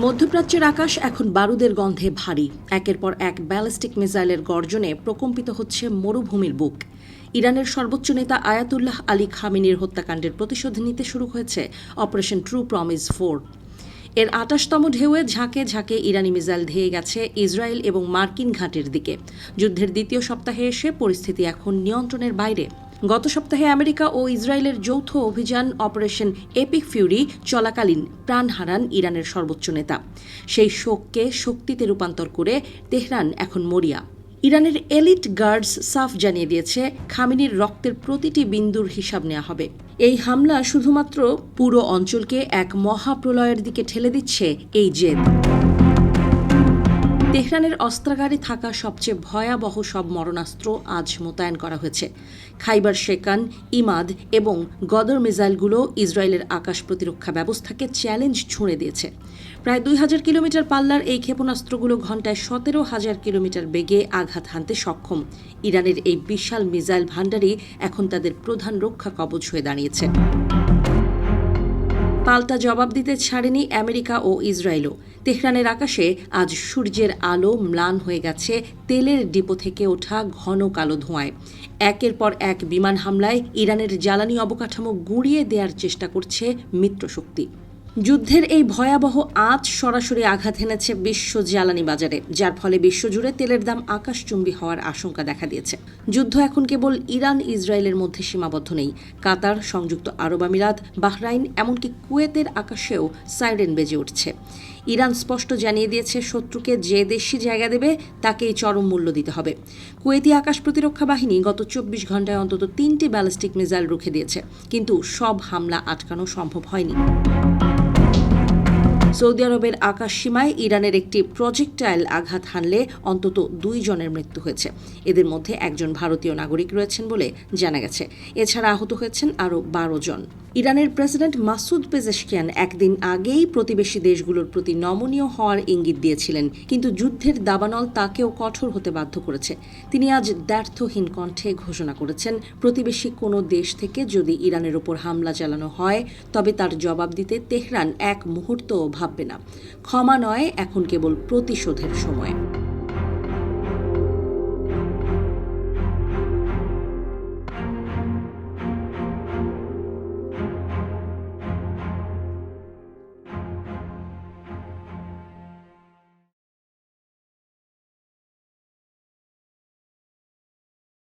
মধ্যপ্রাচ্যের আকাশ এখন বারুদের গন্ধে ভারী। একের পর এক ব্যালিস্টিক মিসাইলের গর্জনে প্রকম্পিত হচ্ছে মরুভূমির বুক। ইরানের সর্বোচ্চ নেতা আয়াতুল্লাহ আলী খামেনির হত্যাকাণ্ডের প্রতিশোধ নিতে শুরু হয়েছে অপারেশন ট্রু প্রমিস 4। এর ২৮তম ঢেউয়ে ঝাঁকে ঝাঁকে ইরানি মিসাইল ধেয়ে গেছে ইসরায়েল এবং মার্কিন ঘাঁটির দিকে। যুদ্ধের দ্বিতীয় সপ্তাহে এসে পরিস্থিতি এখন নিয়ন্ত্রণের বাইরে। গত সপ্তাহে আমেরিকা ও ইসরায়েলের যৌথ অভিযান অপারেশন এপিক ফিউরি চলাকালীন প্রাণ হারান ইরানের সর্বোচ্চ নেতা। সেই শোককে শক্তিতে রূপান্তর করে তেহরান এখন মরিয়া। ইরানের এলিট গার্ডস সাফ জানিয়ে দিয়েছে, খামেনির রক্তের প্রতিটি বিন্দুর হিসাব নেওয়া হবে। এই হামলা শুধুমাত্র পুরো অঞ্চলকে এক মহাপ্রলয়ের দিকে ঠেলে দিচ্ছে এই জেদ। তেহরানের অস্ত্রাগারে থাকা সবচেয়ে ভয়াবহ সব মরণাস্ত্র আজ মোতায়েন করা হয়েছে। খাইবার শেকান, ইমাদ এবং গদর মিসাইলগুলো ইসরায়েলের আকাশ প্রতিরক্ষা ব্যবস্থাকে চ্যালেঞ্জ ছুঁড়ে দিয়েছে। প্রায় ২,০০০ কিলোমিটার পাল্লার এই ক্ষেপণাস্ত্রগুলো ঘণ্টায় ১৭,০০০ কিলোমিটার বেগে আঘাত হানতে সক্ষম। ইরানের এই বিশাল মিসাইল ভান্ডারই এখন তাদের প্রধান রক্ষা কবচ হয়ে দাঁড়িয়েছে। পাল্টা জবাব দিতে ছাড়েনি আমেরিকা ও ইসরায়েলও। তেহরানের আকাশে আজ সূর্যের আলো ম্লান হয়ে গেছে তেলের ডিপো থেকে ওঠা ঘন কালো ধোঁয়ায়। একের পর এক বিমান হামলায় ইরানের জ্বালানি অবকাঠামো গুঁড়িয়ে দেওয়ার চেষ্টা করছে মিত্রশক্তি। যুদ্ধের এই ভয়াবহ আঁচ সরাসরি আঘাত হেনেছে বিশ্ব জ্বালানি বাজারে, যার ফলে বিশ্বজুড়ে তেলের দাম আকাশচুম্বী হওয়ার আশঙ্কা দেখা দিয়েছে। যুদ্ধ এখন কেবল ইরান ইসরায়েলের মধ্যে সীমাবদ্ধ নেই। কাতার, সংযুক্ত আরব আমিরাত, বাহরাইন, এমনকি কুয়েতের আকাশেও সাইরেন বেজে উঠছে। ইরান স্পষ্ট জানিয়ে দিয়েছে, শত্রুকে যে দেশই জায়গা দেবে তাকেই চরম মূল্য দিতে হবে। কুয়েতি আকাশ প্রতিরক্ষা বাহিনী গত ২৪ ঘণ্টায় অন্তত ৩টি ব্যালিস্টিক মিসাইল রুখে দিয়েছে, কিন্তু সব হামলা আটকানো সম্ভব হয়নি। সৌদি আরবের আকাশ সীমায় ইরানের একটি প্রজেক্টাইল আঘাত হানলে অন্তত ২ জনের মৃত্যু হয়েছে। এদের মধ্যে একজন ভারতীয় নাগরিক রয়েছেন বলে জানা গেছে। এছাড়া আহত হয়েছেন আরও ১২ জন। ইরানের প্রেসিডেন্ট মাসুদ পেজেশকিয়ান একদিন আগেই প্রতিবেশী দেশগুলোর প্রতি নমনীয় হওয়ার ইঙ্গিত দিয়েছিলেন, কিন্তু যুদ্ধের দাবানল তাকেও কঠোর হতে বাধ্য করেছে। তিনি আজ দ্ব্যর্থহীন কণ্ঠে ঘোষণা করেছেন, প্রতিবেশী কোনো দেশ থেকে যদি ইরানের ওপর হামলা চালানো হয় তবে তার জবাব দিতে তেহরান এক মুহূর্তও ভাববে না। ক্ষমা নয়, এখন কেবল প্রতিশোধের সময়।